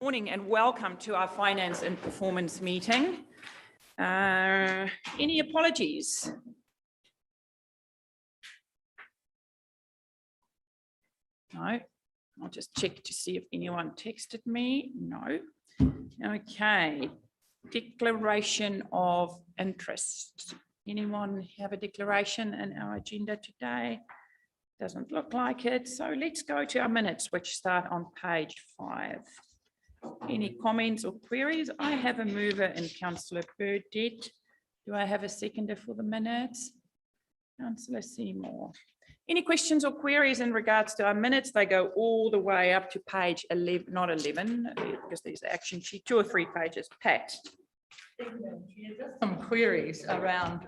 Morning and welcome to our finance and performance meeting. Any apologies? No, I'll just check to see if anyone texted me. No. Okay. Declaration of interest. Anyone have a declaration in our agenda today? Doesn't look like it. So let's go to our minutes, which start on page 5. Any comments or queries? I have a mover in Councillor Burdett. Do I have a seconder for the minutes? Councillor Seymour. Any questions or queries in regards to our minutes? They go all the way up to page 11, not 11, because there's the action sheet, 2 or 3 pages. Pat. Some queries around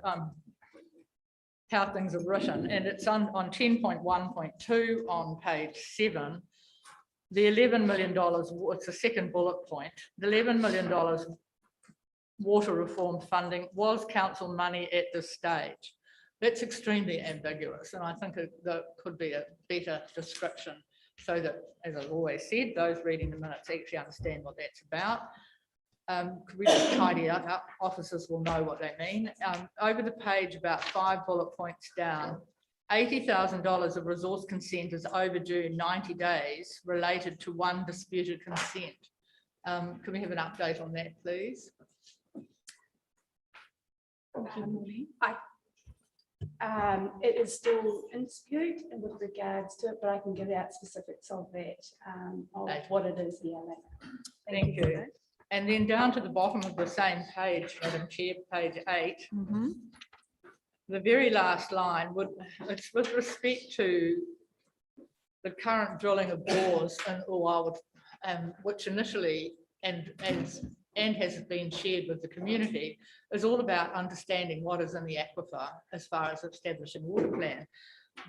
how things are written, and it's on 10.1.2 on page 7. The $11 million, it's the second bullet point, the $11 million water reform funding was council money at this stage. That's extremely ambiguous, and I think there could be a better description so that, as I've always said, those reading the minutes actually understand what that's about. Could we just tidy it up? Officers will know what they mean. Over the page, about 5 bullet points down, $80,000 of resource consent is overdue 90 days related to one disputed consent. Can we have an update on that, please? Hi. It is still in dispute with regards to it, but I can give out specifics of that, of what it is here later. Thank you. And then down to the bottom of the same page, Madam Chair, page 8. The very last line, it's with respect to the current drilling of bores in Uawa, which initially and has been shared with the community, is all about understanding what is in the aquifer as far as establishing water plan.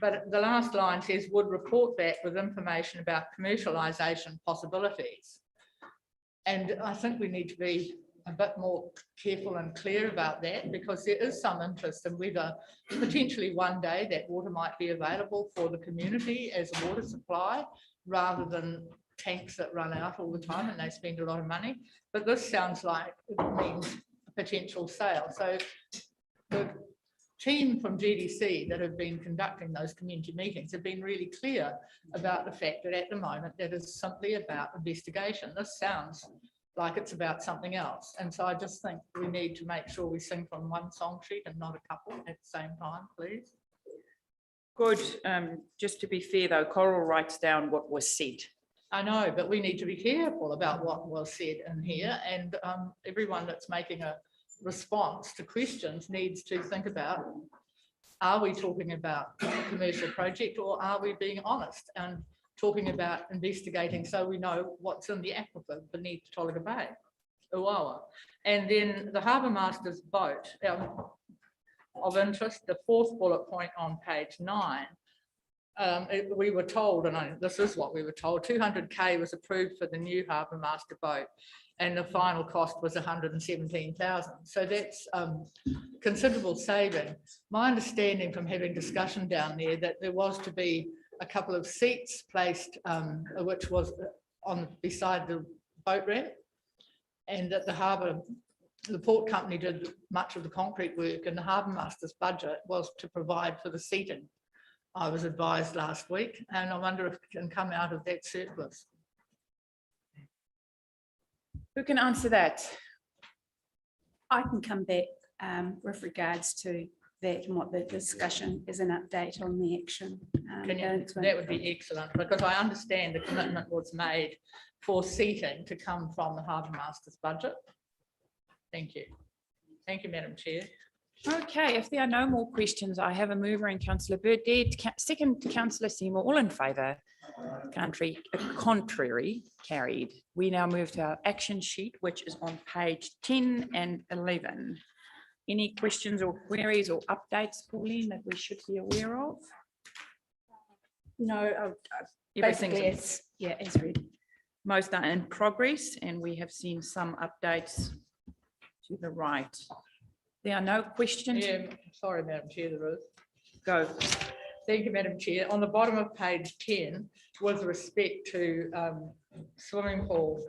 But the last line says, would report back with information about commercialisation possibilities. And I think we need to be a bit more careful and clear about that, because there is some interest in whether potentially one day that water might be available for the community as a water supply, rather than tanks that run out all the time and they spend a lot of money. But this sounds like it means a potential sale. So the team from GDC that have been conducting those community meetings have been really clear about the fact that at the moment that is simply about investigation. This sounds like it's about something else. And so I just think we need to make sure we sing from one song sheet and not a couple at the same time, please. Good. Just to be fair though, Coral writes down what was said. I know, but we need to be careful about what was said in here, and everyone that's making a response to questions needs to think about, are we talking about a commercial project, or are we being honest and talking about investigating so we know what's in the aquifer beneath Tolaga Bay, Uawa. And then the Harbour Master's boat of interest, the 4th bullet point on page 9, we were told, and this is what we were told, 200K was approved for the new Harbour Master boat, and the final cost was 117,000. So that's considerable saving. My understanding from having discussion down there that there was to be a couple of seats placed, which was on beside the boat ramp, and that the port company did much of the concrete work, and the Harbour Master's budget was to provide for the seating. I was advised last week, and I wonder if it can come out of that surplus. Who can answer that? I can come back with regards to that and what the discussion is, an update on the action. That would be excellent, because I understand the commitment was made for seating to come from the Harbour Master's budget. Thank you. Thank you, Madam Chair. Okay, if there are no more questions, I have a mover in Councillor Burdett, second Councillor Seymour, all in favour. Contrary, carried. We now move to our action sheet, which is on page 10 and 11. Any questions or queries or updates, Pauline, that we should be aware of? No, Everything's basically it's, yeah, it's ready. most are in progress, and we have seen some updates to the right. There are no questions. Yeah, sorry, Madam Chair, there is. Go. Thank you, Madam Chair. On the bottom of page 10, with respect to swimming pool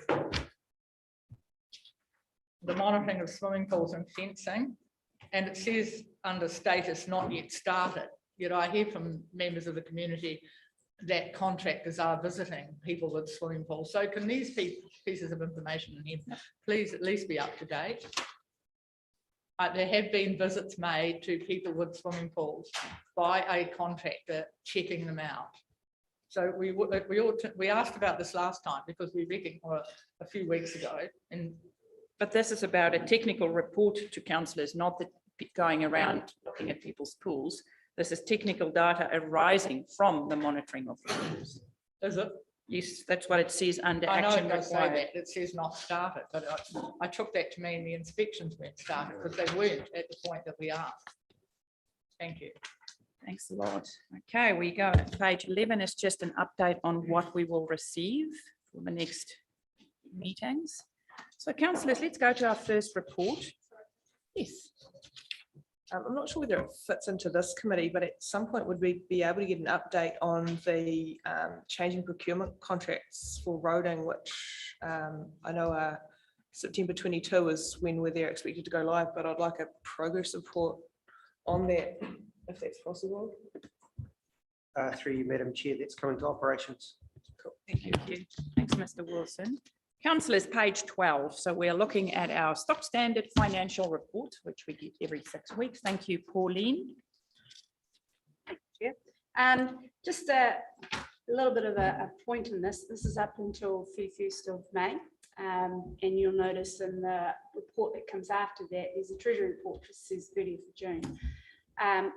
the monitoring of swimming pools and fencing, and it says under status not yet started. Yet I hear from members of the community that contractors are visiting people with swimming pools. So can these pieces of information in here please at least be up to date? There have been visits made to people with swimming pools by a contractor checking them out. So we asked about this last time because we reckoned a few weeks ago. But this is about a technical report to councillors, not the going around looking at people's pools. This is technical data arising from the monitoring of the pools. Is it? Yes, that's what it says under I know action it does say required. that, it says not started, but I took that to mean the inspections weren't started because they weren't at the point that we asked. Thank you. Thanks a lot. Okay, we go. Page 11 is just an update on what we will receive for the next meetings. So councillors, let's go to our first report. Yes. I'm not sure whether it fits into this committee, but at some point would we be able to get an update on the changing procurement contracts for roading, which I know September 22 is when they're expected to go live, but I'd like a progress report on that, if that's possible. Through you, Madam Chair, that's coming to operations. Cool. Thank you. Thank you. Thanks, Mr. Wilson. Councillors, page 12. So we're looking at our stock standard financial report, which we get every 6 weeks. Thank you, Pauline. Just a little bit of a point in this. This is up until 31st of May. And you'll notice in the report that comes after that, there's a treasury report that says 30th of June.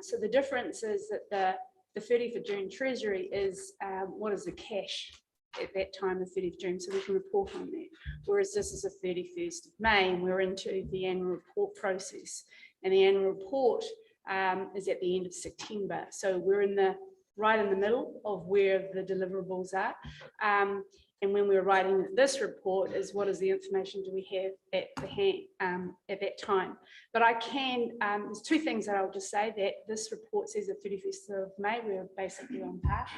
So the difference is that the 30th of June treasury is what is the cash at that time, the 30th of June, so we can report on that. Whereas this is the 31st of May, and we're into the annual report process. And the annual report is at the end of September. So we're right in the middle of where the deliverables are. And when we're writing this report is what is the information do we have at the hand at that time. But I can, there's two things that I'll just say, that this report says the 31st of May, we're basically on par.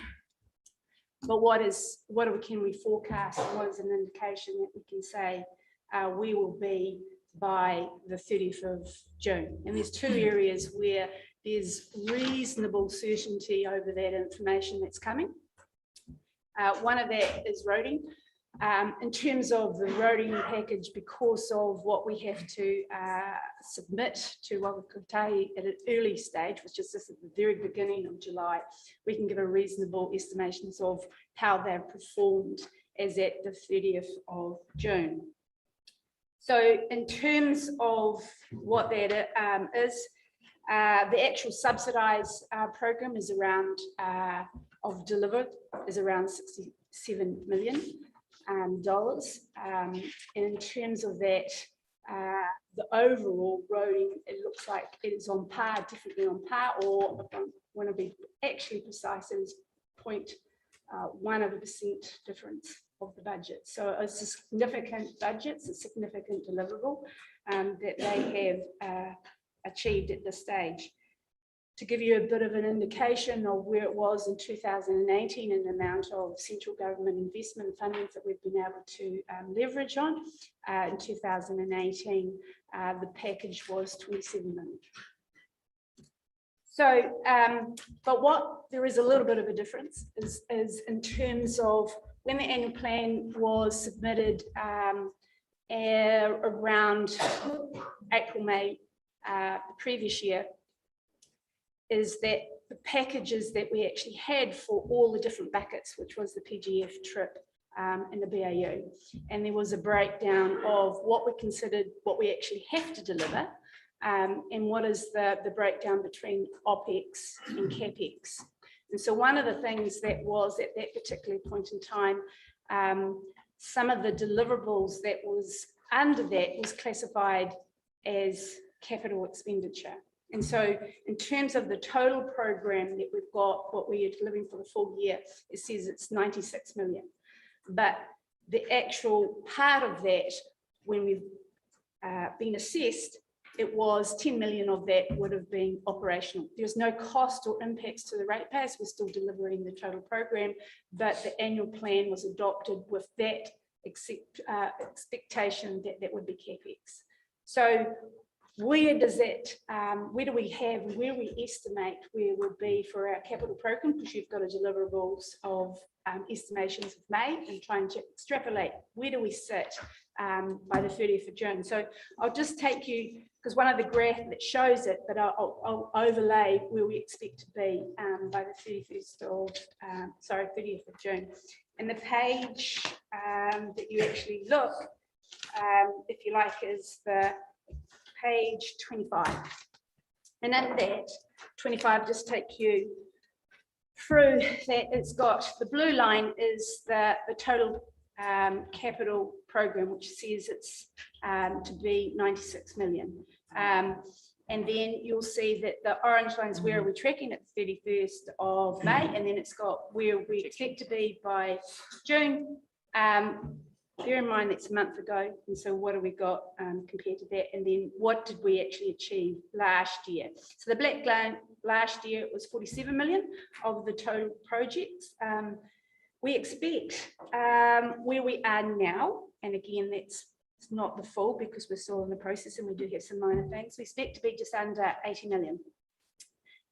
But can we forecast? What is an indication that we can say we will be by the 30th of June? And there's two areas where there's reasonable certainty over that information that's coming. One of that is roading. In terms of the roading package, because of what we have to submit to Wakakotahi at an early stage, which is just at the very beginning of July, we can give a reasonable estimations of how they've performed as at the 30th of June. So in terms of what that is, the actual subsidised program is around, of delivered, is around $67 million. Dollars. And in terms of that, the overall roading, it looks like it is on par, definitely on par, or if I want to be actually precise, it is 0.1% difference of the budget. So it's a significant budget, it's a significant deliverable that they have achieved at this stage. To give you a bit of an indication of where it was in 2018 and the amount of central government investment funding that we've been able to leverage on, in 2018, the package was 27 million. So, but there is a little bit of a difference is in terms of when the annual plan was submitted around April, May, the previous year, is that the packages that we actually had for all the different buckets, which was the PGF, TRIP, and the BAU. And there was a breakdown of what we considered, what we actually have to deliver, and what is the breakdown between OPEX and CAPEX. And so one of the things that was at that particular point in time, some of the deliverables that was under that was classified as capital expenditure. And so in terms of the total program that we've got, what we are delivering for the full year, it says it's 96 million. But the actual part of that, when we've been assessed, it was 10 million of that would have been operational. There's no cost or impacts to the ratepayers. We're still delivering the total program, but the annual plan was adopted with that expectation that that would be CAPEX. So where does it, where do we estimate where we'll be for our capital program? Because you've got a deliverables of estimations of May and trying to extrapolate where do we sit by the 30th of June. So I'll just take you, because one of the graphs that shows it, but I'll overlay where we expect to be by the 31st of, 30th of June. And the page that you actually look, if you like, is the page 25. And in that 25, just take you through that. It's got the blue line is the total capital program, which says it's to be 96 million. And then you'll see that the orange line is where we're tracking at the 31st of May, and then it's got where we expect to be by June. Bear in mind that's a month ago, and so what have we got compared to that? And then what did we actually achieve last year? So the black line last year was 47 million of the total projects. We expect where we are now, and again, it's not the full because we're still in the process and we do have some minor things. We expect to be just under 80 million.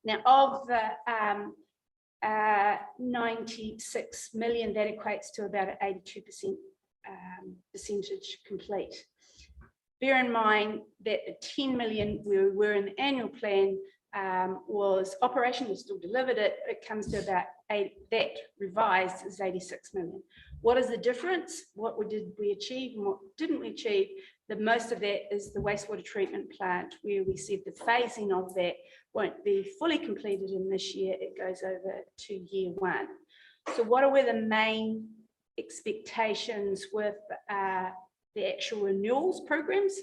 Now, of the 96 million, that equates to about an 82% percentage complete. Bear in mind that the 10 million we were in the annual plan was operation, we still delivered it, it comes to about 8, that revised is 86 million. What is the difference? What did we achieve and what didn't we achieve? The most of that is the wastewater treatment plant, where we said the phasing of that won't be fully completed in this year, it goes over to year 1. So what are the main expectations with the actual renewals programs?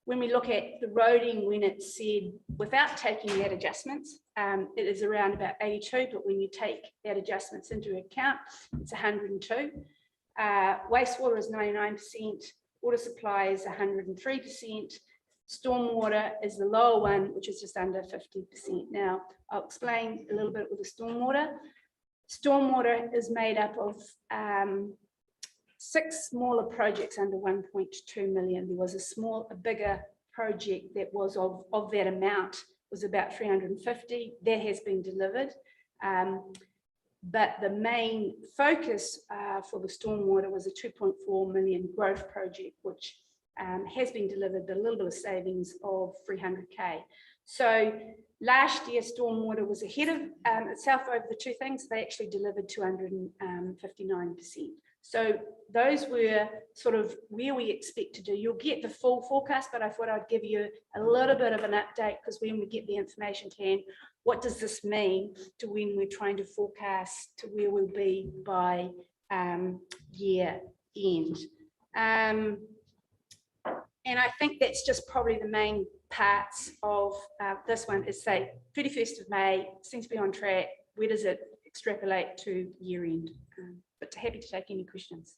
When we look at the roading, when it said without taking that adjustments, it is around about 82, but when you take that adjustments into account, it's 102. Wastewater is 99%, water supply is 103%, stormwater is the lower one, which is just under 50%. Now, I'll explain a little bit with the stormwater. Stormwater is made up of 6 smaller projects under 1.2 million. There was a bigger project that was of that amount was about 350. That has been delivered. But the main focus for the stormwater was a 2.4 million growth project, which has been delivered, but a little bit of savings of 300K. So last year, stormwater was ahead of itself over the two things. They actually delivered 259%. So those were sort of where we expect to do. You'll get the full forecast, but I thought I'd give you a little bit of an update, because when we get the information to hand, what does this mean to when we're trying to forecast to where we'll be by year end. And I think that's just probably the main parts of this one is, say, 31st of May, seems to be on track. Where does it extrapolate to year end? But happy to take any questions.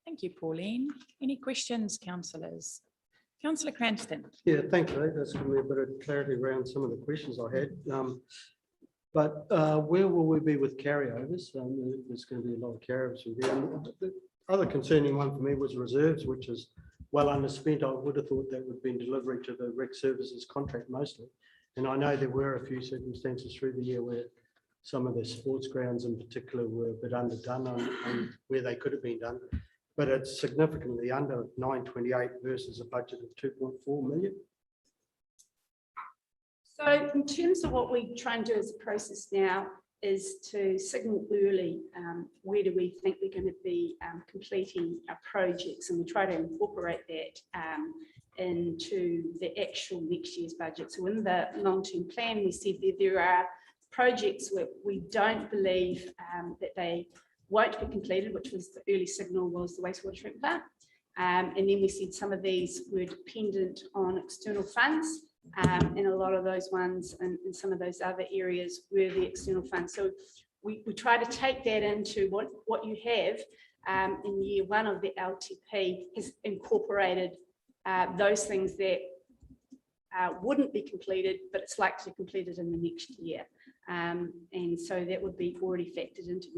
Thank you, Pauline. Any questions, councillors? Councillor Cranston. Yeah, thank you. That's given me a bit of clarity around some of the questions I had. But where will we be with carryovers? There's going to be a lot of carryovers from there. The other concerning one for me was reserves, which is well underspent. I would have thought that would have been delivery to the rec services contract mostly. And I know there were a few circumstances through the year where some of the sports grounds in particular were a bit underdone on where they could have been done. But it's significantly under 928 versus a budget of 2.4 million. So in terms of what we try and do as a process now is to signal early where do we think we're going to be completing our projects, and we try to incorporate that into the actual next year's budget. So in the long-term plan, we said that there are projects where we don't believe that they won't be completed, which was the early signal was the wastewater treatment plant. And then we said some of these were dependent on external funds, and a lot of those ones and some of those other areas were the external funds. So we try to take that into what you have in year 1 of the LTP has incorporated those things that wouldn't be completed, but it's likely to be completed in the next year. And so that would be already factored into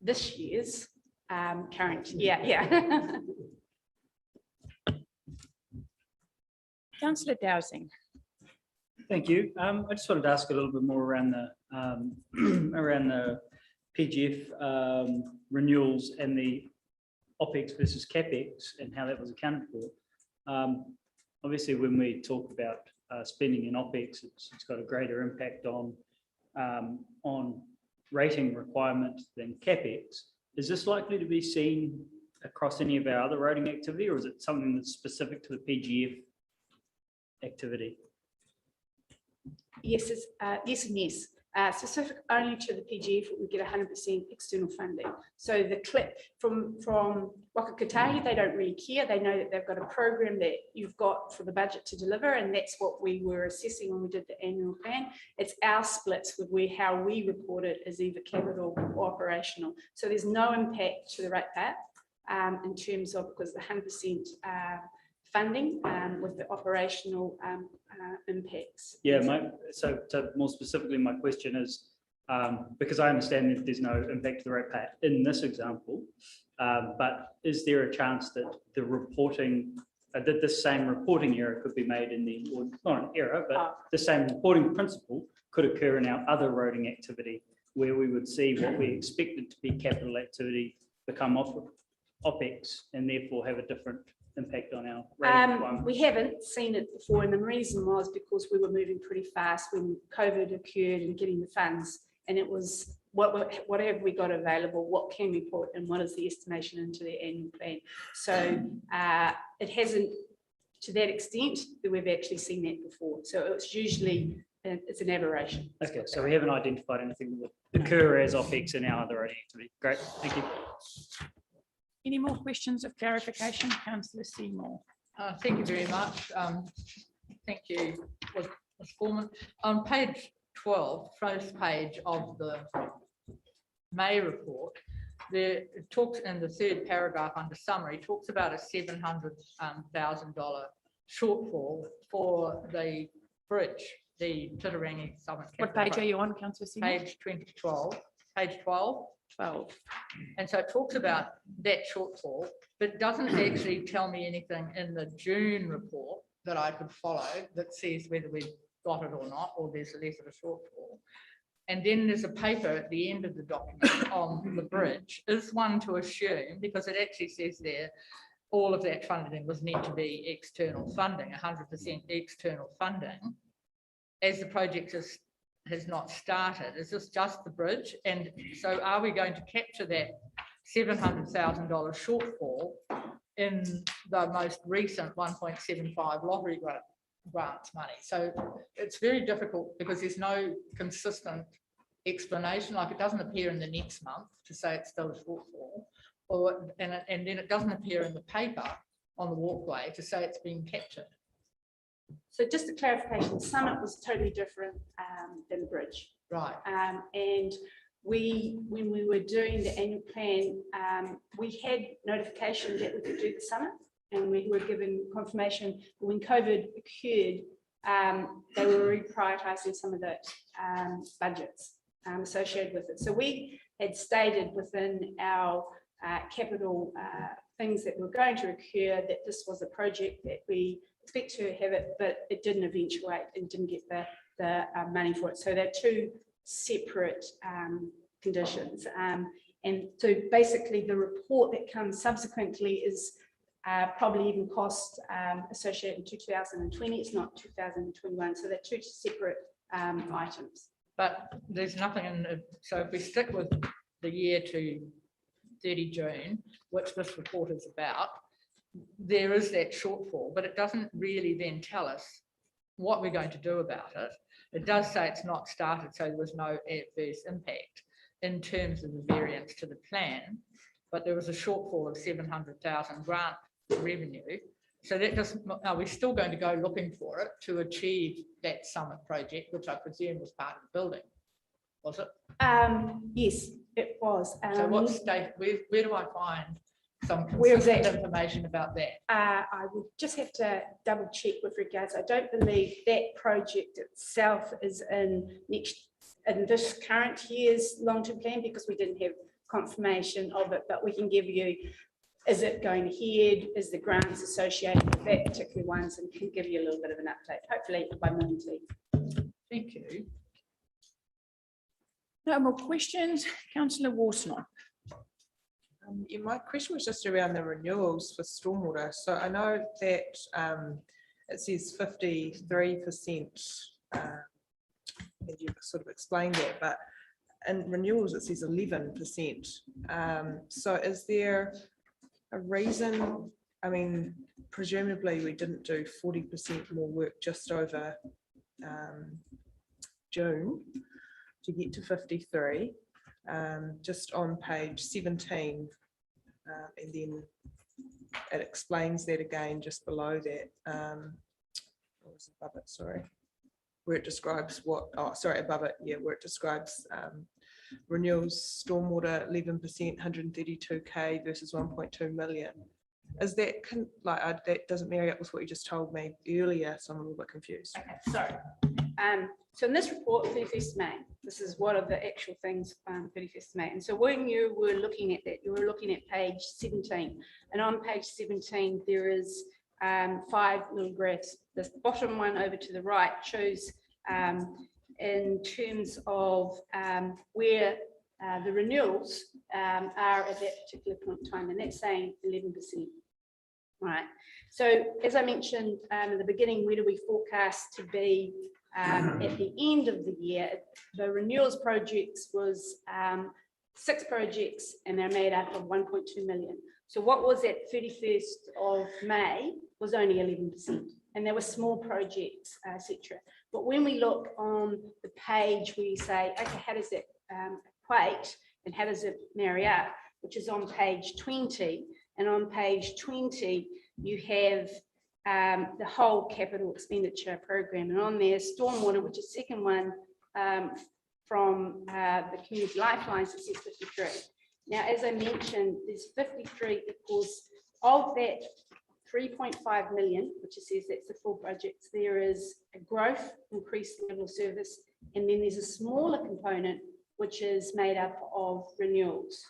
this year's current year. Yeah. Councillor Dowsing. Thank you. I just wanted to ask a little bit more around the PGF renewals and the OPEX versus CAPEX and how that was accounted for. Obviously, when we talk about spending in OPEX, it's got a greater impact on rating requirement than CAPEX. Is this likely to be seen across any of our other roading activity, or is it something that's specific to the PGF activity? Yes, yes and yes. Specific only to the PGF, we get 100% external funding. So the clip from Waka Kotahi, they don't really care. They know that they've got a program that you've got for the budget to deliver, and that's what we were assessing when we did the annual plan. It's our splits with how we report it as either capital or operational. So there's no impact to the rate path in terms of, because the 100% funding with the operational impacts. Yeah, so more specifically, my question is, because I understand that there's no impact to the rate pay in this example, but is there a chance that the reporting, that the same reporting error could be made in the, or not an error, but the same reporting principle could occur in our other roading activity, where we would see what we expected to be capital activity become OPEX and therefore have a different impact on our rating requirements? We haven't seen it before, and the reason was because we were moving pretty fast when COVID occurred and getting the funds, and it was what have we got available, what can we put, and what is the estimation into the annual plan. So it hasn't to that extent that we've actually seen that before. So it's usually it's an aberration. Okay, so we haven't identified anything that would occur as OPEX in our other roading activity. Great, thank you. Any more questions of clarification? Councillor Seymour. Thank you very much. Thank you, Ms. Foreman. On page 12, first page of the May report, it talks in the third paragraph under summary, talks about a $700,000 shortfall for the bridge, the Titirangi Summit. What page are you on, Councillor Seymour? Page 2012, page 12. 12. And so it talks about that shortfall, but doesn't actually tell me anything in the June report that I could follow that says whether we've got it or not, or there's less of a shortfall. And then there's a paper at the end of the document on the bridge. Is one to assume, because it actually says there, all of that funding was meant to be external funding, 100% external funding, as the project has not started. Is this just the bridge? And so are we going to capture that $700,000 shortfall in the most recent 1.75 lottery grants money? So it's very difficult because there's no consistent explanation, like it doesn't appear in the next month to say it's still a shortfall, and then it doesn't appear in the paper on the walkway to say it's been captured. So just a clarification, the summit was totally different than the bridge. Right. And when we were doing the annual plan, we had notification that we could do the summit, and we were given confirmation. But when COVID occurred, they were reprioritizing some of the budgets associated with it. So we had stated within our capital things that were going to occur that this was a project that we expect to have it, but it didn't eventuate and didn't get the money for it. So they're two separate conditions. And so basically the report that comes subsequently is probably even cost associated in 2020. It's not 2021. So they're two separate items. But there's nothing in the, so if we stick with the year to 30 June, which this report is about, there is that shortfall, but it doesn't really then tell us what we're going to do about it. It does say it's not started, so there was no adverse impact in terms of the variance to the plan, but there was a shortfall of 700,000 grant revenue. So that doesn't, are we still going to go looking for it to achieve that summit project, which I presume was part of the building, was it? Yes, it was. So what state, where do I find some Where's consistent that? information about that? I would just have to double check with regards. I don't believe that project itself is in this current year's long-term plan because we didn't have confirmation of it, but we can give you is it going ahead? Is the grants associated with that particular ones? And can give you a little bit of an update, hopefully by morning tea. Thank you. No more questions. Councillor Warsnop. Yeah, my question was just around the renewals for stormwater. So I know that it says 53%. And you sort of explained that, but in renewals it says 11%. So is there a reason? I mean, presumably we didn't do 40% more work just over June to get to 53. Just on page 17, and then it explains that again just below that. What was above it? Sorry, where it describes what? Oh, sorry, above it. Yeah, where it describes renewals stormwater 11%, 132k versus 1.2 million. Is that that doesn't marry up with what you just told me earlier? So I'm a little bit confused. Okay, sorry. So in this report, 31st May, this is one of the actual things, 31st May. And so when you were looking at that, you were looking at page 17. And on page 17, there is 5 little graphs. The bottom one over to the right shows in terms of where the renewals are at that particular point in time. And that's saying 11%. Right. So as I mentioned in the beginning, where do we forecast to be at the end of the year? The renewals projects was 6 projects and they're made up of 1.2 million. So what was at 31st of May was only 11%. And there were small projects, etc. But when we look on the page, we say, okay, how does it equate and how does it marry up? Which is on page 20. And on page 20, you have the whole capital expenditure program. And on there, stormwater, which is second one from the community lifelines, it says 53. Now, as I mentioned, there's 53 equals of that 3.5 million, which it says that's the full projects. There is a growth, increased level of service, and then there's a smaller component, which is made up of renewals.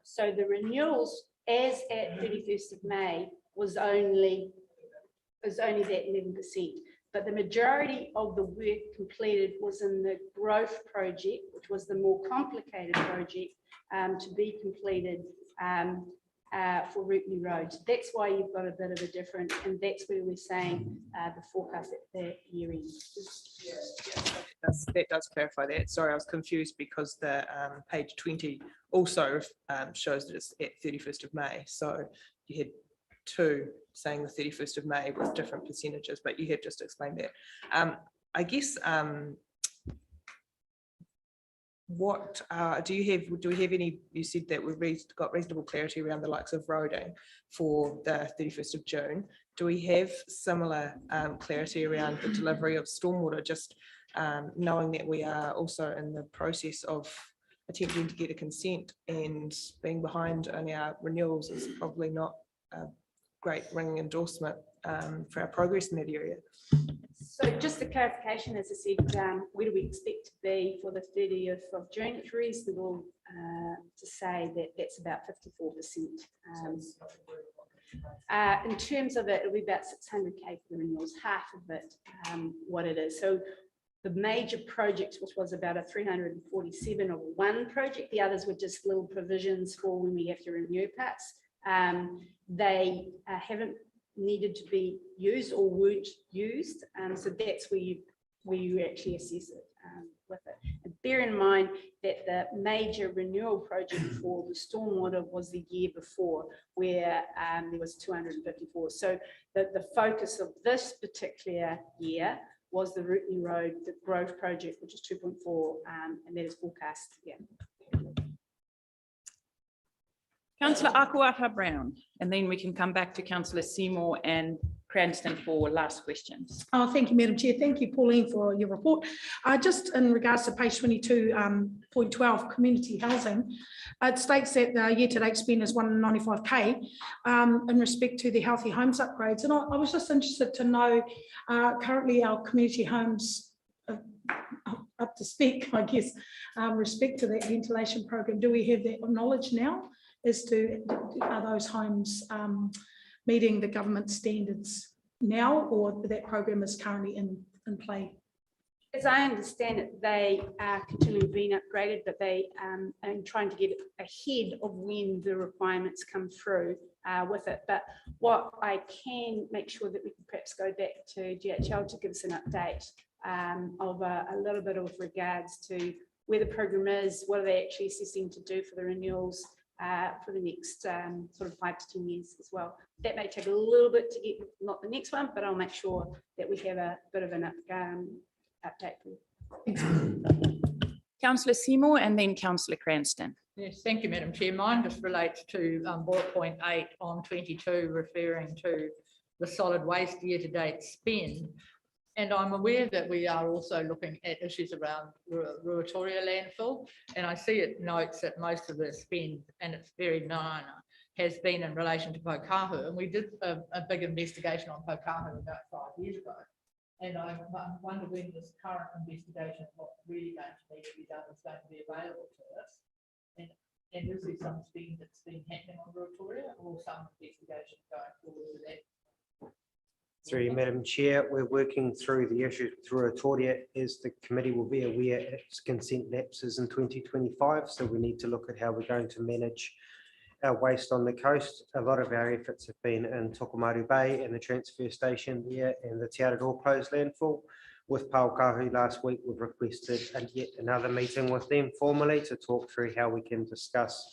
So the renewals as at 31st of May was only that 11%, but the majority of the work completed was in the growth project, which was the more complicated project to be completed for Rootney Road. So that's why you've got a bit of a difference, and that's where we're saying the forecast at the year end. That does clarify that. Sorry, I was confused because the page 20 also shows that it's at 31st of May. So you had 2 saying the 31st of May with different percentages, but you have just explained that. I guess, what do we have any, you said that we've got reasonable clarity around the likes of roading for the 31st of June. Do we have similar clarity around the delivery of stormwater, just knowing that we are also in the process of attempting to get a consent, and being behind on our renewals is probably not a great ringing endorsement for our progress in that area. So just a clarification, as I said, where do we expect to be for the 30th of June? It's reasonable to say that that's about 54%. In terms of it, it'll be about 600k for the renewals, half of it, what it is. So the major projects, which was about a 347 of one project, the others were just little provisions for when we have to renew parts. They haven't needed to be used or weren't used. So that's where you actually assess it with it. And bear in mind that the major renewal project for the stormwater was the year before, where there was 254. So the focus of this particular year was the Rootney Road, the growth project, which is 2.4, and that is forecast. Yeah. Councillor Akuata Brown, and then we can come back to Councillor Seymour and Cranston for last questions. Oh, thank you, Madam Chair. Thank you, Pauline, for your report. Just in regards to page 22.12, community housing, it states that the year-to-date spend is 195k in respect to the healthy homes upgrades. And I was just interested to know, currently our community homes up to spec, I guess, respect to that ventilation program. Do we have that knowledge now as to are those homes meeting the government standards now, or that program is currently in play? As I understand it, they are continually being upgraded, but they are trying to get ahead of when the requirements come through with it. But what I can make sure that we can perhaps go back to GHL to give us an update of a little bit of regards to where the program is, what are they actually assessing to do for the renewals for the next sort of 5 to 10 years as well. That may take a little bit to get, not the next one, but I'll make sure that we have a bit of an update. Councillor Seymour and then Councillor Cranston. Yes, thank you, Madam Chair. Mine just relates to bullet point 8 on 22, referring to the solid waste year-to-date spend. And I'm aware that we are also looking at issues around Ruatoria landfill. And I see it notes that most of the spend, and it's very minor, has been in relation to Pokahu. And we did a big investigation on Pokahu about 5 years ago. And I wonder when this current investigation, what's really going to need to be done, is going to be available to us. And is there some spend that's been happening on Ruatoria, or some investigation going forward with that? Through you, Madam Chair, we're working through the issues with Ruatoria. As the committee will be aware, its consent lapses in 2025, so we need to look at how we're going to manage our waste on the coast. A lot of our efforts have been in Tokomaru Bay and the transfer station there and the Te Araroa closed landfill. With Paukahu last week, we've requested yet another meeting with them formally to talk through how we can discuss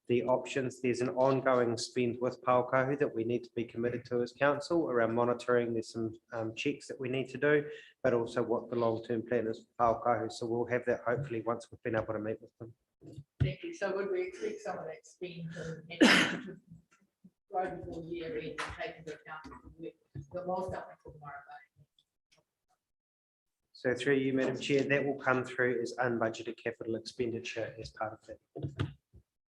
the options. There's an ongoing spend with Paukahu that we need to be committed to as council around monitoring. There's some checks that we need to do, but also what the long-term plan is for Paukahu. So we'll have that hopefully once we've been able to meet with them. Thank you. So would we expect some of that spend to grow before year end and take into account the was done for tomorrow? So through you, Madam Chair, that will come through as unbudgeted capital expenditure as part of that.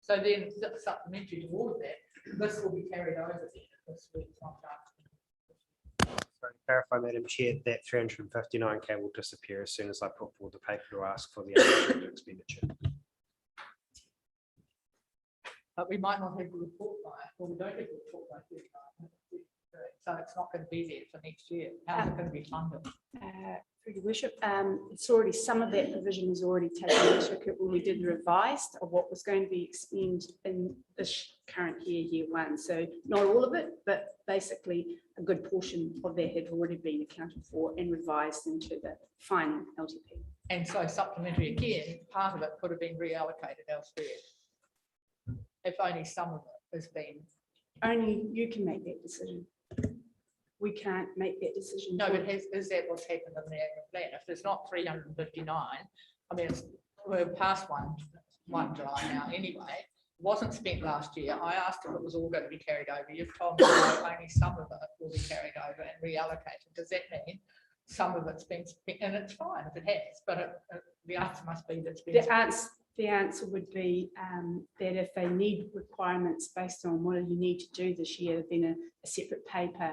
So then supplementary to all of that, this will be carried over this week. So to clarify, Madam Chair, that 359K will disappear as soon as I put forward the paper to ask for the unbudgeted expenditure. But we might not have the report by, or we don't have the report by 39. So it's not going to be there for next year. How's it going to be funded? Through your worship, it's already, some of that provision is already taken into account when we did the revised of what was going to be expended in this current year, year one. So not all of it, but basically a good portion of that had already been accounted for and revised into the final LTP. And so supplementary again, part of it could have been reallocated elsewhere. If only some of it has been. Only you can make that decision. We can't make that decision. No, but is that what's happened in the annual plan? If there's not 359, I mean, we're past 1 July now anyway. Wasn't spent last year. I asked if it was all going to be carried over. You've told me that only some of it will be carried over and reallocated. Does that mean some of it's been spent? And it's fine if it has, but the answer must be that's been spent. The answer would be that if they need requirements based on what you need to do this year, then a separate paper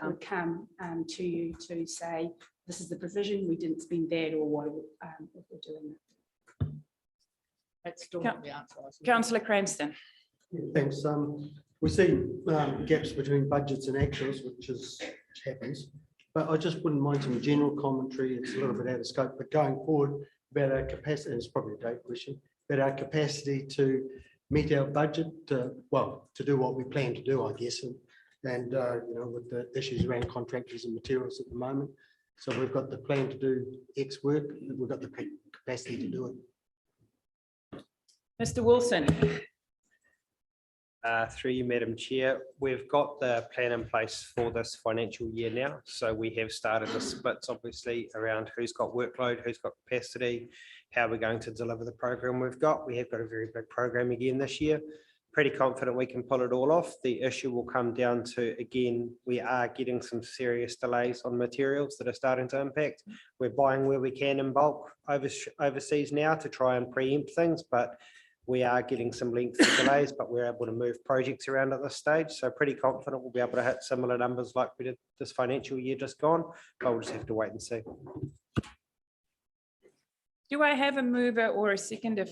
would come to you to say, this is the provision, we didn't spend that, or what we're doing. That's still not the answer. Councillor Cranston. Thanks. We see gaps between budgets and actuals, which happens, but I just wouldn't mind some general commentary. It's a little bit out of scope, but going forward about our capacity, and it's probably a date question, but our capacity to meet our budget, well, to do what we plan to do, I guess, and you know, with the issues around contractors and materials at the moment. So we've got the plan to do X work, we've got the capacity to do it. Mr. Wilson. Through you, Madam Chair, we've got the plan in place for this financial year now. So we have started the splits, obviously, around who's got workload, who's got capacity, how we're going to deliver the program we've got. We have got a very big program again this year. Pretty confident we can pull it all off. The issue will come down to, again, we are getting some serious delays on materials that are starting to impact. We're buying where we can in bulk overseas now to try and preempt things, but we are getting some lengthy delays, but we're able to move projects around at this stage. So pretty confident we'll be able to hit similar numbers like we did this financial year just gone, but we'll just have to wait and see. Do I have a mover or a seconder?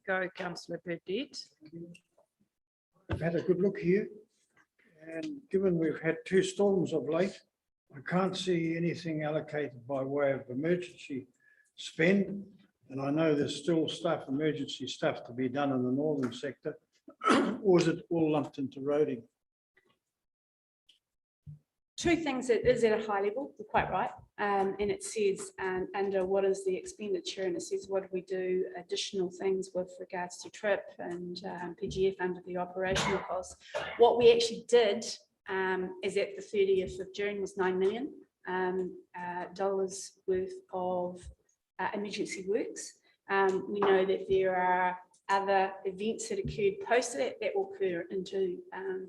go, councillor Burdette. I've had a good look here. And given we've had 2 storms of late, I can't see anything allocated by way of emergency spend. And I know there's still emergency stuff to be done in the northern sector. Or is it all lumped into roading? 2 things, it is at a high level, you're quite right. And it says under what is the expenditure, and it says what do we do additional things with regards to TRIP and PGF under the operational costs. What we actually did is at the 30th of June was $9 million dollars worth of emergency works. We know that there are other events that occurred post that will occur into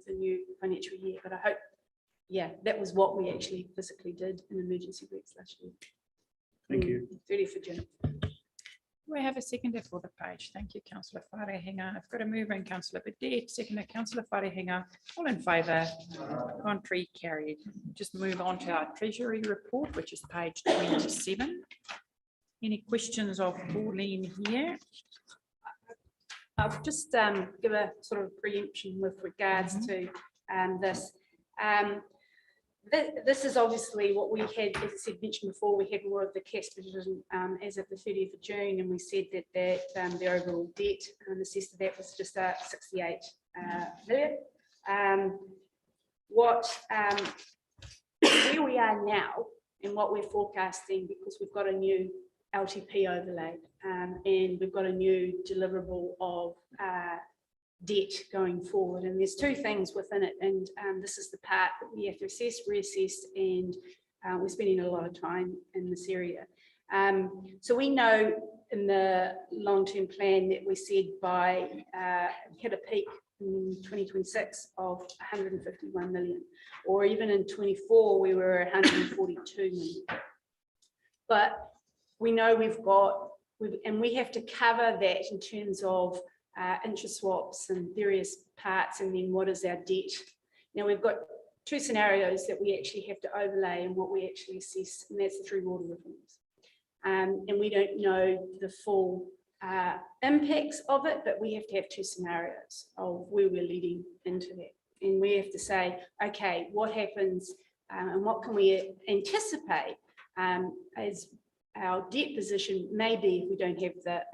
the new financial year, but I hope, yeah, that was what we actually physically did in emergency works last year. Thank you. 30th of June. We have a seconder for the page. Thank you, councillor Wharehinga. I've got a mover in councillor Burdette, seconder councillor Wharehinga. All in favour, contrary, carried. Just move on to our treasury report, which is page 27. Any questions of Pauline here? I'll just give a sort of preemption with regards to this. This is obviously what we had, as I said, mentioned before, we had more of the cash position as of the 30th of June, and we said that the overall debt assessed of that was just 68 million. Where we are now and what we're forecasting, because we've got a new LTP overlay and we've got a new deliverable of debt going forward, and there's 2 things within it, and this is the part that we have to assess, reassess, and we're spending a lot of time in this area. So we know in the long-term plan that we said by hit a peak in 2026 of 151 million, or even in 24 we were 142 million. But we know and we have to cover that in terms of interest swaps and various parts, and then what is our debt. Now we've got 2 scenarios that we actually have to overlay and what we actually assess, and that's the 3 water reforms. And we don't know the full impacts of it, but we have to have 2 scenarios of where we're leading into that. And we have to say, okay, what happens and what can we anticipate as our debt position may be if we don't have the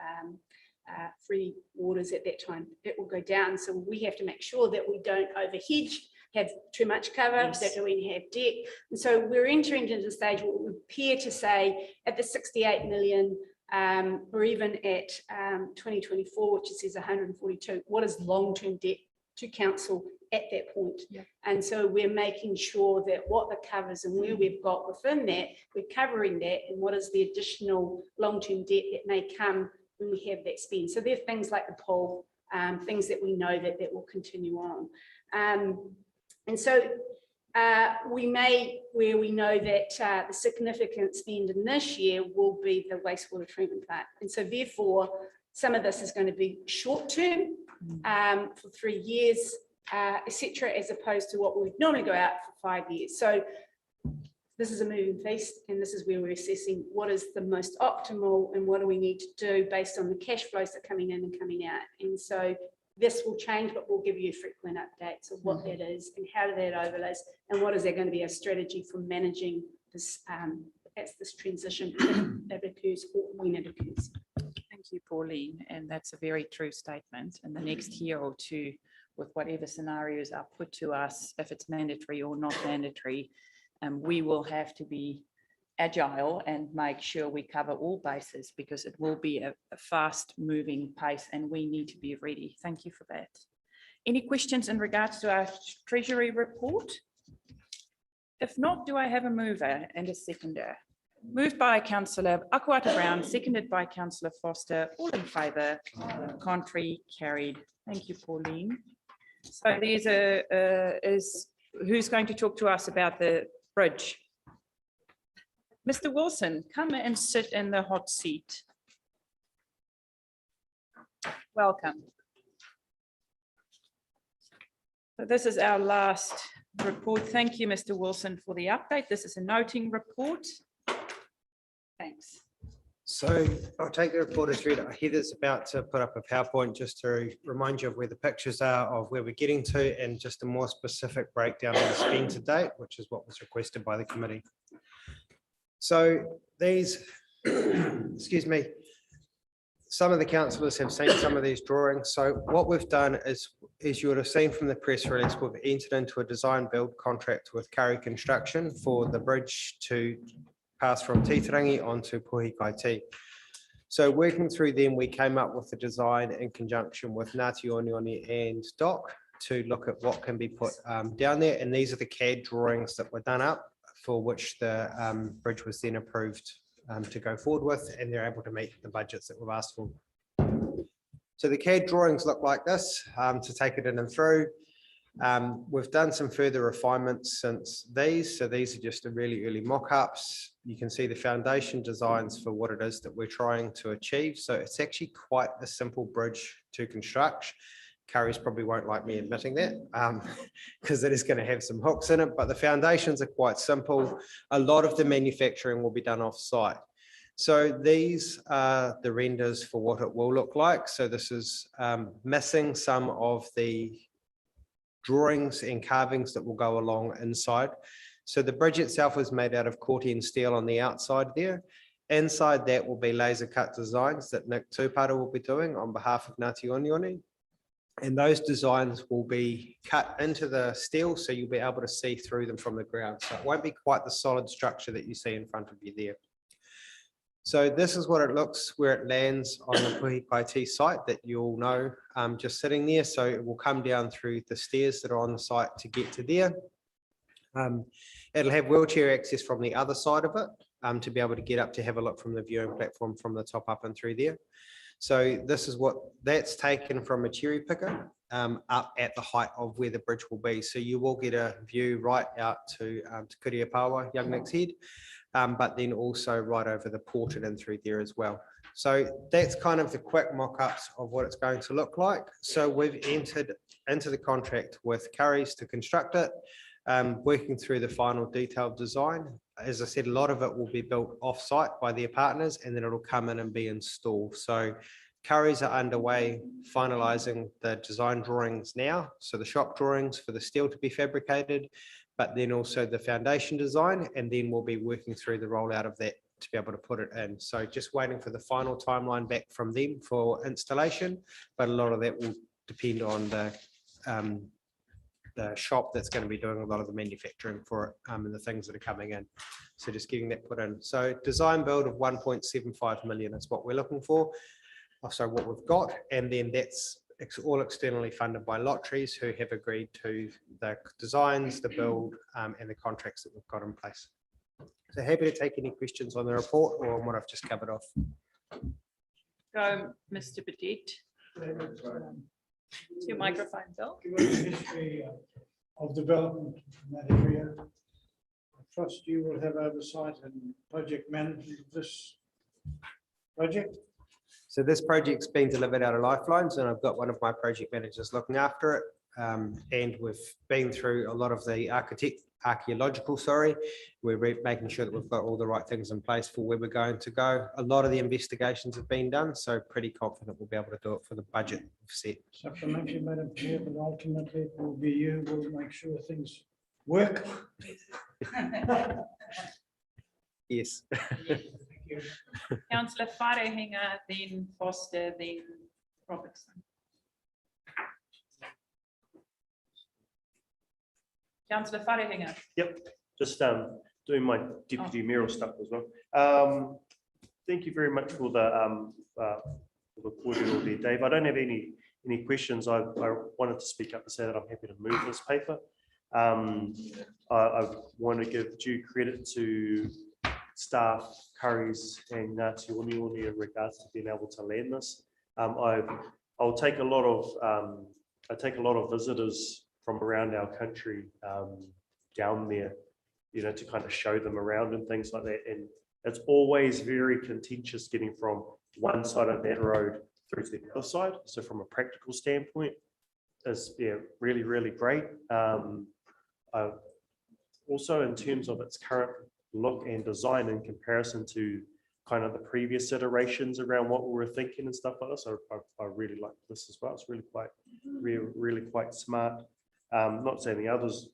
free waters at that time. It will go down, so we have to make sure that we don't overhedge, have too much cover, that we have debt. And so we're entering into the stage where we appear to say at the 68 million or even at 2024, which says 142, what is long-term debt to council at that point? And so we're making sure that what the covers and where we've got within that, we're covering that, and what is the additional long-term debt that may come when we have that spend. So there are things like the poll, things that we know that will continue on. And so we may, where we know that the significant spend in this year will be the wastewater treatment plant. And so therefore, some of this is going to be short-term for 3 years, etc., as opposed to what we would normally go out for 5 years. So this is a moving feast, and this is where we're assessing what is the most optimal and what do we need to do based on the cash flows that are coming in and coming out. And so this will change, but we'll give you frequent updates of what that is and how that overlays and what is there going to be a strategy for managing this as this transition that occurs or when it occurs. Thank you, Pauline, and that's a very true statement. In the next year or 2, with whatever scenarios are put to us, if it's mandatory or not mandatory, we will have to be agile and make sure we cover all bases, because it will be a fast moving pace and we need to be ready. Thank you for that. Any questions in regards to our treasury report? If not, do I have a mover and a seconder? Moved by councillor Akuata Brown, seconded by councillor Foster. All in favour, contrary, carried. Thank you, Pauline. So there's who's going to talk to us about the bridge? Mr. Wilson, come and sit in the hot seat. Welcome. So this is our last report. Thank you, Mr. Wilson, for the update. This is a noting report. Thanks. So I'll take the reporter through. Heather's about to put up a PowerPoint just to remind you of where the pictures are, of where we're getting to, and just a more specific breakdown of the spend to date, which is what was requested by the committee. So these, excuse me, some of the councillors have seen some of these drawings. So what we've done is you would have seen from the press release, we've entered into a design build contract with Curry Construction for the bridge to pass from Titirangi onto Puhikaiti. So working through them, we came up with the design in conjunction with Ngāti Onioni and DOC to look at what can be put down there. And these are the CAD drawings that were done up for which the bridge was then approved to go forward with, and they're able to meet the budgets that we've asked for. So the CAD drawings look like this to take it in and through. We've done some further refinements since these. So these are just the really early mock-ups. You can see the foundation designs for what it is that we're trying to achieve. So it's actually quite a simple bridge to construct. Currys probably won't like me admitting that because it is going to have some hooks in it, but the foundations are quite simple. A lot of the manufacturing will be done off-site. So these are the renders for what it will look like. So this is missing some of the drawings and carvings that will go along inside. So the bridge itself is made out of Corten steel on the outside there. Inside that will be laser cut designs that Nick Tupara will be doing on behalf of Ngāti Onioni. And those designs will be cut into the steel, so you'll be able to see through them from the ground. So it won't be quite the solid structure that you see in front of you there. So this is what it looks where it lands on the Puhikaiti site that you'll know just sitting there. So it will come down through the stairs that are on the site to get to there. It'll have wheelchair access from the other side of it to be able to get up to have a look from the viewing platform from the top up and through there. So this is what that's taken from a cherry picker up at the height of where the bridge will be. So you will get a view right out to Kuriapawa, Young Nick's Head, but then also right over the port and in through there as well. So that's kind of the quick mock-ups of what it's going to look like. So we've entered into the contract with Currys to construct it, working through the final detailed design. As I said, a lot of it will be built off-site by their partners, and then it'll come in and be installed. So Currys are underway finalising the design drawings now. So the shop drawings for the steel to be fabricated, but then also the foundation design, and then we'll be working through the rollout of that to be able to put it in. So just waiting for the final timeline back from them for installation, but a lot of that will depend on the shop that's going to be doing a lot of the manufacturing for it and the things that are coming in. So just getting that put in. So design build of 1.75 million is what we're looking for. So what we've got, and then that's all externally funded by Lotteries, who have agreed to the designs, the build, and the contracts that we've got in place. So happy to take any questions on the report or on what I've just covered off. Go, Mr. Petit. To your microphone, Bill. Given the history of development in that area, I trust you will have oversight and project management of this project. So this project's been delivered out of Lifelines, and I've got one of my project managers looking after it. And we've been through a lot of the archaeological, we're making sure that we've got all the right things in place for where we're going to go. A lot of the investigations have been done, so pretty confident we'll be able to do it for the budget we've set. Supplementary, Madam Chair, but ultimately it will be you who will make sure things work. Yes. Councillor Wharehinga, then Foster, then Robertson. Councillor Wharehinga. Yep, just doing my deputy mayoral stuff as well. Thank you very much for the cordial there, Dave. I don't have any questions. I wanted to speak up and say that I'm happy to move this paper. I want to give due credit to staff, Currys and Ngāti Onioni in regards to being able to land this. I'll take a lot of visitors from around our country down there, to kind of show them around and things like that. And it's always very contentious getting from one side of that road through to the other side. So from a practical standpoint, it's really, really great. Also in terms of its current look and design in comparison to kind of the previous iterations around what we were thinking and stuff like this. I really like this as well. It's really quite smart. Not saying the others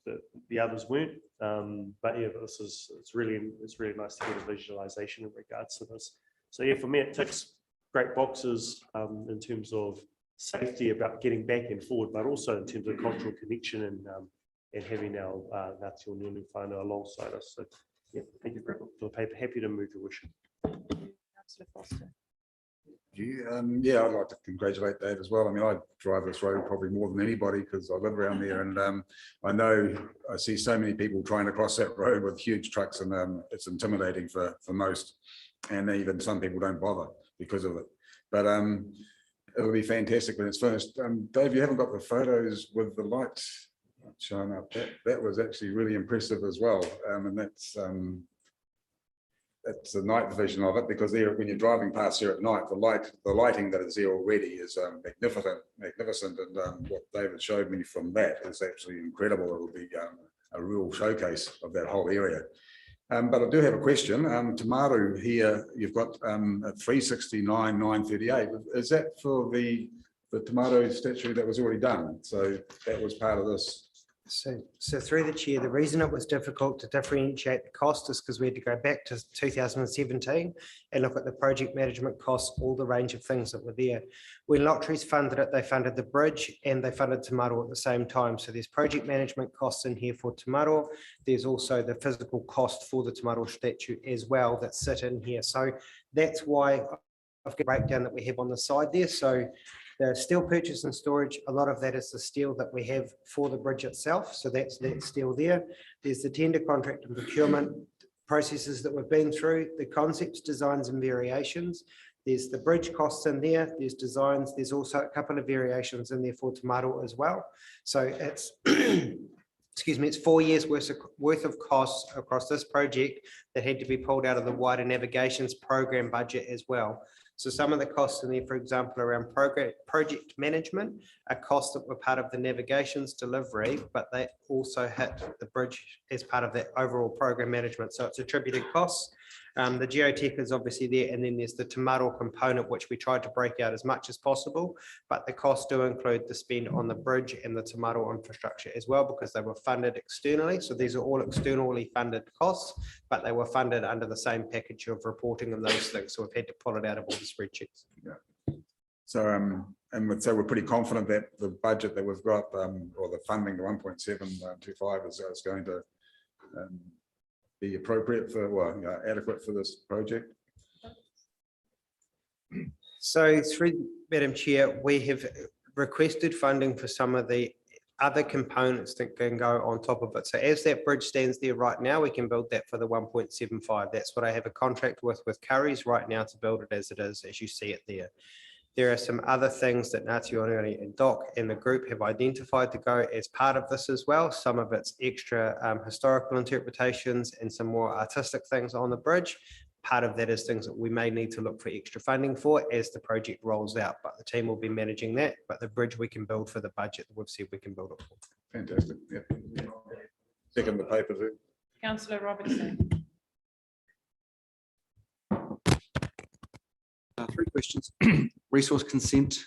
weren't, but yeah, but it's really nice to get a visualization in regards to this. So yeah, for me, it ticks great boxes in terms of safety about getting back and forward, but also in terms of cultural connection and having our Ngāti o Niuni whānau alongside us. So yeah, thank you for the paper. Happy to move your wish. Councillor Foster. Yeah, I'd like to congratulate Dave as well. I mean, I drive this road probably more than anybody because I live around there, and I see so many people trying to cross that road with huge trucks, and it's intimidating for most, and even some people don't bother because of it. But it'll be fantastic when it's finished. Dave, you haven't got the photos with the lights showing up. That was actually really impressive as well, and that's the night vision of it, because there, when you're driving past here at night, the lighting that is there already is magnificent, and what David showed me from that is actually incredible. It will be a real showcase of that whole area. But I do have a question. Tomato here, you've got at 369,938. Is that for the tomato statue that was already done? So that was part of this. So through the chair, the reason it was difficult to differentiate the cost is because we had to go back to 2017 and look at the project management costs, all the range of things that were there. When Lotteries funded it, they funded the bridge and they funded Tomato at the same time. So there's project management costs in here for Tomato. There's also the physical cost for the Tomato statue as well that sit in here. So that's why I've got a breakdown that we have on the side there. So the steel purchase and storage, a lot of that is the steel that we have for the bridge itself. So that's that steel there. There's the tender contract and procurement processes that we've been through, the concepts, designs and variations. There's the bridge costs in there. There's designs. There's also a couple of variations in there for Tomato as well. So it's, excuse me, it's 4 years worth of costs across this project that had to be pulled out of the wider navigations program budget as well. So some of the costs in there, for example, around project management, are costs that were part of the navigations delivery, but they also hit the bridge as part of that overall program management. So it's attributed costs. The geotech is obviously there, and then there's the Tomato component, which we tried to break out as much as possible, but the costs do include the spend on the bridge and the Tomato infrastructure as well, because they were funded externally. So these are all externally funded costs, but they were funded under the same package of reporting and those things. So we've had to pull it out of all the spreadsheets. Yeah. So so we're pretty confident that the budget that we've got, or the funding, the 1.725 is going to be appropriate for, well, adequate for this project. So through Madam Chair, we have requested funding for some of the other components that can go on top of it. So as that bridge stands there right now, we can build that for the 1.75. That's what I have a contract with Currys right now to build it as it is, as you see it there. There are some other things that Ngāti o Niuni and Doc and the group have identified to go as part of this as well. Some of it's extra historical interpretations and some more artistic things on the bridge. Part of that is things that we may need to look for extra funding for as the project rolls out, but the team will be managing that. But the bridge we can build for the budget that we've said we can build it for. Fantastic. Yep. Second the paper too. Councillor Robertson. 3 questions. Resource consent,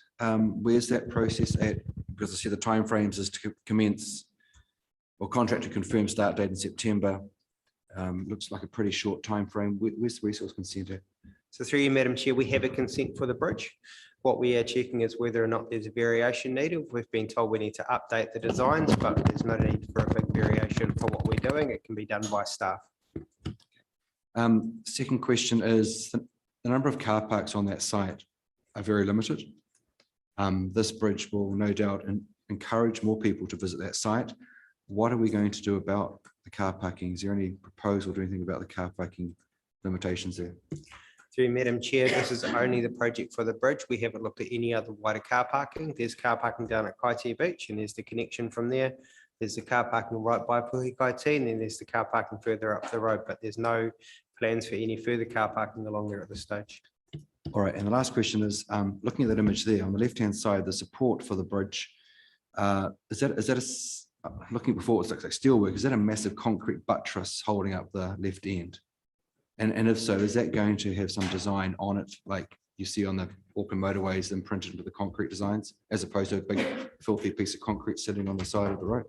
where's that process at? Because I see the timeframes is to commence or contract to confirm start date in September. Looks like a pretty short timeframe. Where's the resource consent at? So through you, Madam Chair, we have a consent for the bridge. What we are checking is whether or not there's a variation needed. We've been told we need to update the designs, but there's no need for a big variation for what we're doing. It can be done by staff. Second question is the number of car parks on that site are very limited. This bridge will no doubt encourage more people to visit that site. What are we going to do about the car parking? Is there any proposal to do anything about the car parking limitations there? Through Madam Chair, this is only the project for the bridge. We haven't looked at any other wider car parking. There's car parking down at Kaiti Beach, and there's the connection from there. There's the car parking right by Puhi Kaiti, and then there's the car parking further up the road, but there's no plans for any further car parking along there at this stage. All right, and the last question is, looking at that image there on the left-hand side, the support for the bridge, looking before, it looks like steelwork, is that a massive concrete buttress holding up the left end? And if so, is that going to have some design on it, like you see on the Auckland motorways and printed into the concrete designs, as opposed to a big filthy piece of concrete sitting on the side of the road?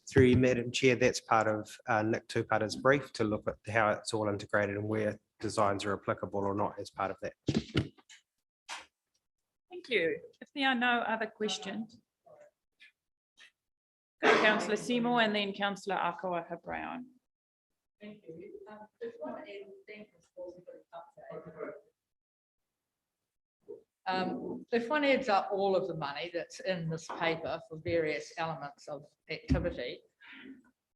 Through you, Madam Chair, that's part of Nick Tupata's brief to look at how it's all integrated and where designs are applicable or not as part of that. Thank you. If there are no other questions. Go to Councillor Seymour and then Councillor Akawaha Brown. Thank you. Just want to add, thank you for the update. If one adds up all of the money that's in this paper for various elements of activity,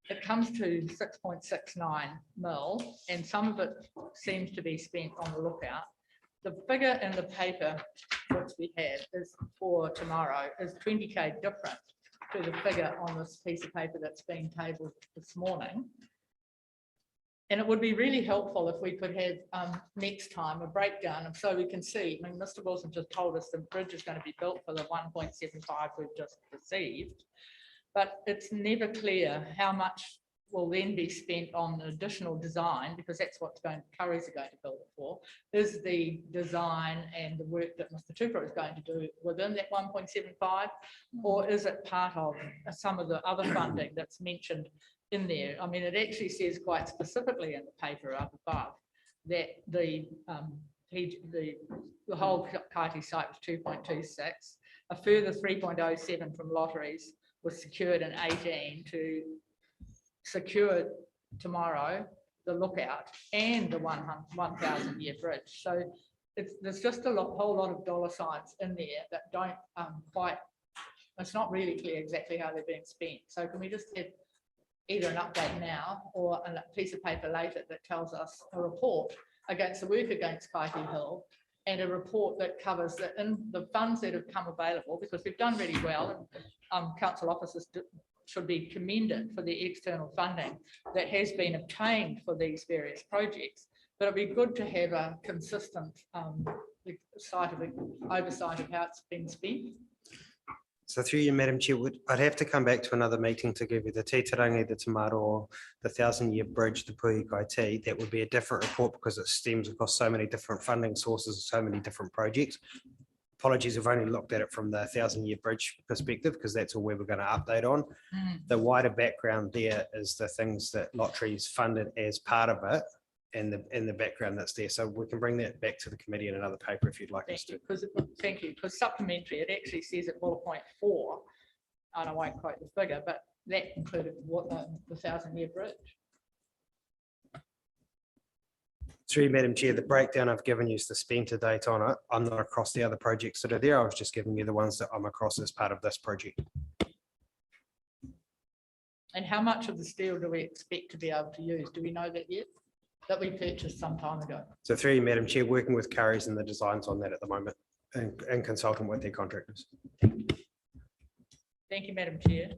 it comes to 6.69 mil, and some of it seems to be spent on the lookout. The figure in the paper which we have is for tomorrow is 20k different to the figure on this piece of paper that's being tabled this morning. And it would be really helpful if we could have next time a breakdown of, so we can see, I mean, Mr. Wilson just told us the bridge is going to be built for the 1.75 we've just received, but it's never clear how much will then be spent on additional design, because that's what Currys are going to build it for. Is the design and the work that Mr. Tupara is going to do within that 1.75, or is it part of some of the other funding that's mentioned in there? I mean, it actually says quite specifically in the paper up above that the whole Kaiti site was 2.26, a further 3.07 from lotteries was secured in 18 to secure tomorrow the lookout and the 1,000 year bridge. So there's just a whole lot of dollar signs in there that don't quite, it's not really clear exactly how they're being spent. So can we just have either an update now or a piece of paper later that tells us a report against the work against Kaiti Hill, and a report that covers the funds that have come available, because we've done really well, and council officers should be commended for the external funding that has been obtained for these various projects. But it'd be good to have a consistent oversight of how it's been spent. So through you, Madam Chair, I'd have to come back to another meeting to give you the Titarangi, the Tamaro, the 1,000-year bridge, the Puhikaiti. That would be a different report because it stems across so many different funding sources, so many different projects. Apologies, I've only looked at it from the 1,000-year bridge perspective because that's all we were going to update on. The wider background there is the things that Lotteries funded as part of it, and the background that's there. So we can bring that back to the committee in another paper if you'd like us to. Thank you, because supplementary, it actually says at bullet point 4, and I won't quote the figure, but that included what the 1,000-year bridge. Through Madam Chair, the breakdown I've given you is the spend to date on it. I'm not across the other projects that are there. I was just giving you the ones that I'm across as part of this project. And how much of the steel do we expect to be able to use? Do we know that yet? That we purchased some time ago. So through you, Madam Chair, working with Currys and the designs on that at the moment and consulting with their contractors. Thank you, Madam Chair.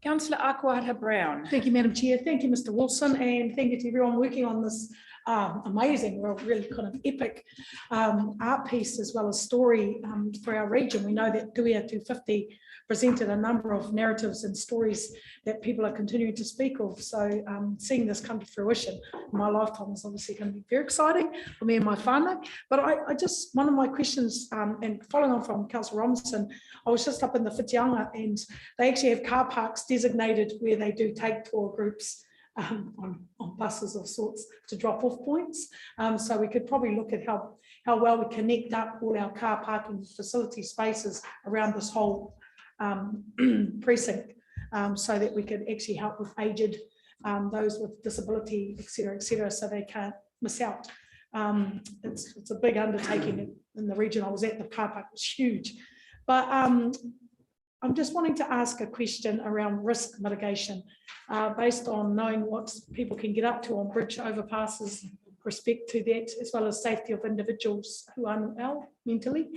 Councillor Akawaha Brown. Thank you, Madam Chair. Thank you, Mr. Wilson, and thank you to everyone working on this amazing, really kind of epic art piece as well as story for our region. We know that Tuia 250 presented a number of narratives and stories that people are continuing to speak of. So seeing this come to fruition in my lifetime is obviously going to be very exciting for me and my whānau. But I just, one of my questions, and following on from Councillor Robinson, I was just up in the Whitianga and they actually have car parks designated where they do take tour groups on buses of sorts to drop off points. So we could probably look at how well we connect up all our car parking facility spaces around this whole precinct, so that we could actually help with aged, those with disability, et cetera, so they can't miss out. It's a big undertaking in the region. I was at, the car park was huge, but I'm just wanting to ask a question around risk mitigation, based on knowing what people can get up to on bridge overpasses, respect to that, as well as safety of individuals who are unwell mentally.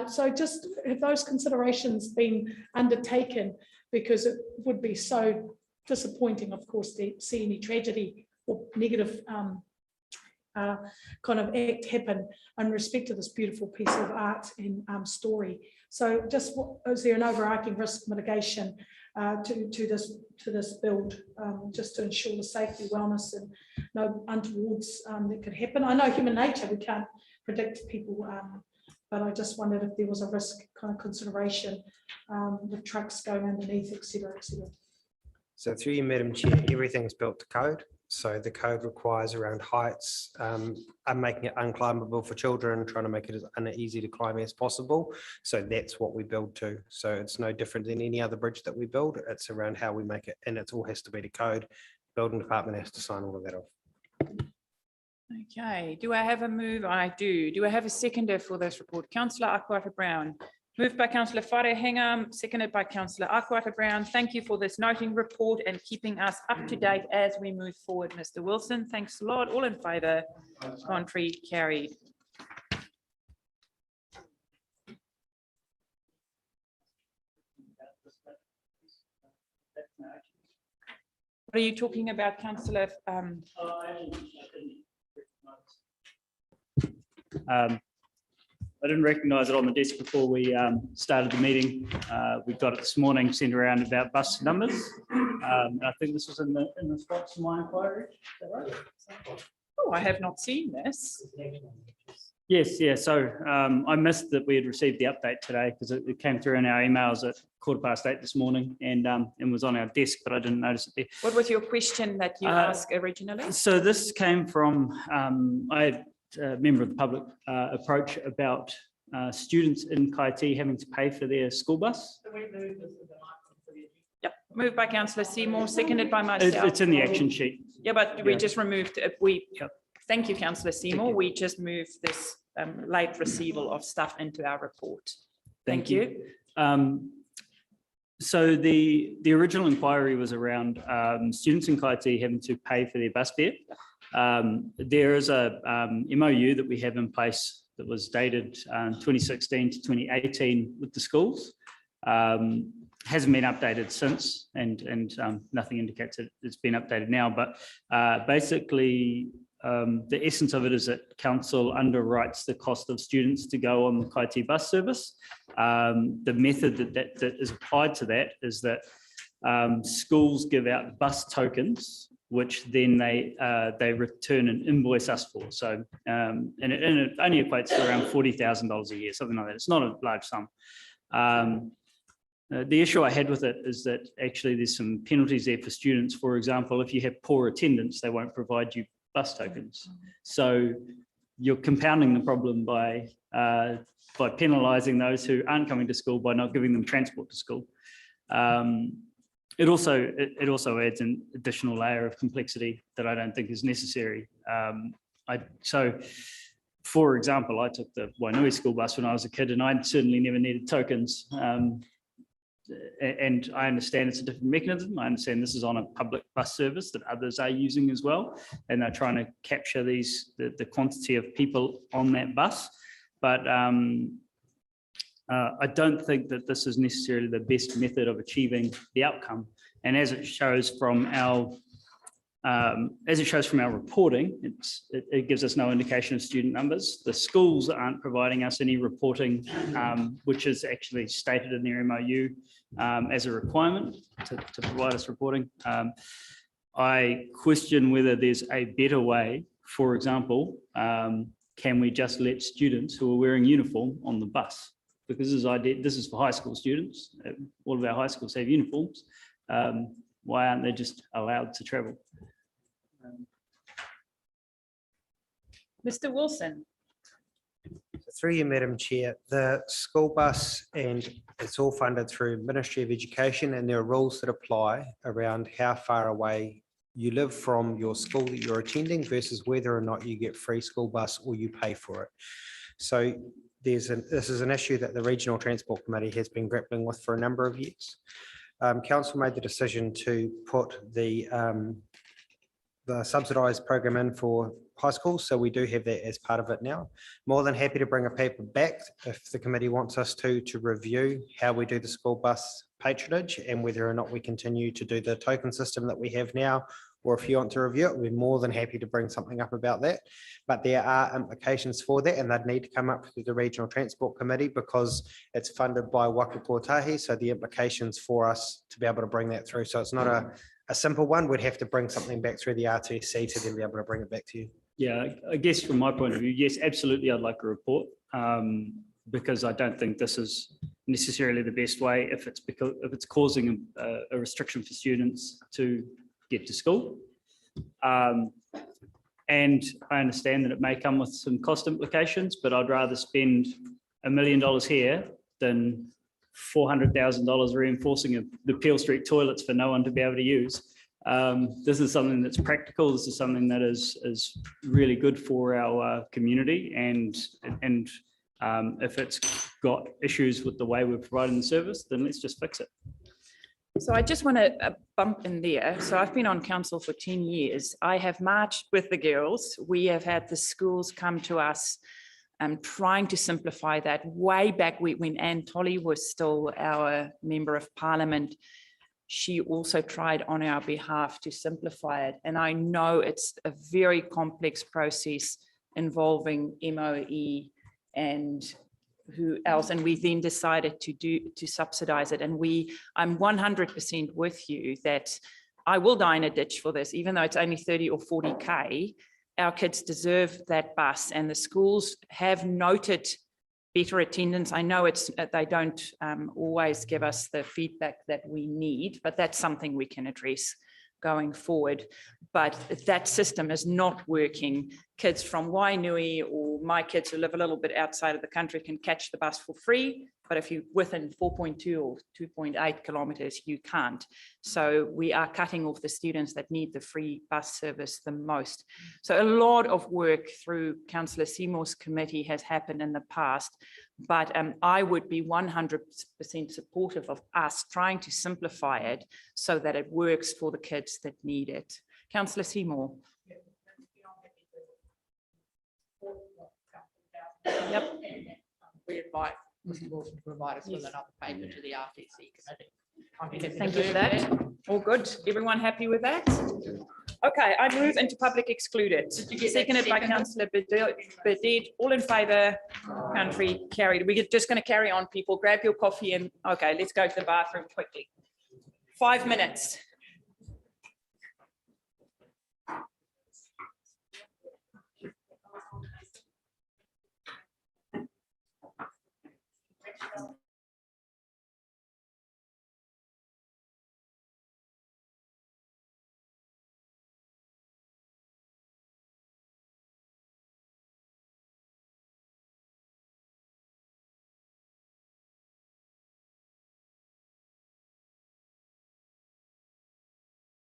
So just have those considerations been undertaken, because it would be so disappointing, of course, to see any tragedy or negative kind of act happen in respect to this beautiful piece of art and story. So just, is there an overarching risk mitigation to this build, just to ensure the safety, wellness, and no untowards that could happen. I know human nature, we can't predict people, but I just wondered if there was a risk kind of consideration with trucks going underneath, et cetera, et cetera. So through you, Madam Chair, everything's built to code. So the code requires around heights, and making it unclimbable for children, trying to make it as uneasy to climb as possible. So that's what we build to. So it's no different than any other bridge that we build. It's around how we make it, and it all has to be to code. Building department has to sign all of that off. Okay, do I have a move? I do. Do I have a seconder for this report? Councillor Akwater Brown. Moved by Councillor Whare Hingham, seconded by Councillor Akwater Brown. Thank you for this noting report and keeping us up to date as we move forward, Mr. Wilson. Thanks a lot. All in favour, contrary, carried. What are you talking about, Councillor? I didn't recognise it on the desk before we started the meeting. We got it this morning, sent around about bus numbers. I think this was in the response to my inquiry. Is that right? Oh, I have not seen this. Yes, yeah. So I missed that we had received the update today because it came through in our emails at 8:15 this morning and was on our desk, but I didn't notice it there. What was your question that you asked originally? So this came from, I had a member of the public approach about students in Kaiti having to pay for their school bus. Yep, moved by Councillor Seymour, seconded by myself. It's in the action sheet. Yeah, but we Yeah. just removed, thank you, Councillor Seymour. We just moved this late receival of stuff into our report. Thank you. So the original inquiry was around students in Kaiti having to pay for their bus fare. There is a MOU that we have in place that was dated 2016 to 2018 with the schools. Hasn't been updated since, and nothing indicates that it's been updated now. But basically, the essence of it is that council underwrites the cost of students to go on the Kaiti bus service. The method that is applied to that is that schools give out bus tokens, which then they return and invoice us for. So, and it only equates to around $40,000 a year, something like that. It's not a large sum. The issue I had with it is that actually there's some penalties there for students. For example, if you have poor attendance, they won't provide you bus tokens. So you're compounding the problem by penalising those who aren't coming to school by not giving them transport to school. It also adds an additional layer of complexity that I don't think is necessary. So, for example, I took the Wainui school bus when I was a kid, and I certainly never needed tokens. And I understand it's a different mechanism. I understand this is on a public bus service that others are using as well, and they're trying to capture the quantity of people on that bus. But I don't think that this is necessarily the best method of achieving the outcome. And as it shows from our reporting, it gives us no indication of student numbers. The schools aren't providing us any reporting, which is actually stated in their MOU as a requirement to provide us reporting. I question whether there's a better way. For example, can we just let students who are wearing uniform on the bus? Because this is for high school students. All of our high schools have uniforms. Why aren't they just allowed to travel? Mr. Wilson. Through you, Madam Chair, the school bus, and it's all funded through Ministry of Education, and there are rules that apply around how far away you live from your school that you're attending versus whether or not you get free school bus or you pay for it. So this is an issue that the Regional Transport Committee has been grappling with for a number of years. Council made the decision to put the subsidised program in for high schools, so we do have that as part of it now. More than happy to bring a paper back if the committee wants us to review how we do the school bus patronage and whether or not we continue to do the token system that we have now, or if you want to review it, we're more than happy to bring something up about that. But there are implications for that, and they'd need to come up through the Regional Transport Committee because it's funded by Waka Kotahi. So the implications for us to be able to bring that through. So it's not a simple one. We'd have to bring something back through the RTC to then be able to bring it back to you. Yeah, I guess from my point of view, yes, absolutely, I'd like a report. Because I don't think this is necessarily the best way if it's causing a restriction for students to get to school. And I understand that it may come with some cost implications, but I'd rather spend $1 million here than $400,000 reinforcing the Peel Street toilets for no one to be able to use. This is something that's practical. This is something that is really good for our community, and if it's got issues with the way we're providing the service, then let's just fix it. So I just want to bump in there. So I've been on council for 10 years. I have marched with the girls. We have had the schools come to us trying to simplify that way back when Anne Tolley was still our member of parliament. She also tried on our behalf to simplify it. And I know it's a very complex process involving MOE and who else, and we then decided to subsidize it. And I'm 100% with you that I will die in a ditch for this, even though it's only 30 or 40K. Our kids deserve that bus, and the schools have noted better attendance. I know they don't always give us the feedback that we need, but that's something we can address going forward. But that system is not working. Kids from Wainui or my kids who live a little bit outside of the country can catch the bus for free, but if you're within 4.2 or 2.8 kilometers, you can't. So we are cutting off the students that need the free bus service the most. So a lot of work through Councillor Seymour's committee has happened in the past, but I would be 100% supportive of us trying to simplify it so that it works for the kids that need it. Councillor Seymour. Yep. We invite Mr. Wilson to provide us with another paper to the RTC committee. Thank you for that. All good. Everyone happy with that? Okay, I move into public excluded. Seconded by Councillor Burdett. All in favour? Country carried. We're just going to carry on, people. Grab your coffee and okay, let's go to the bathroom quickly. 5 minutes.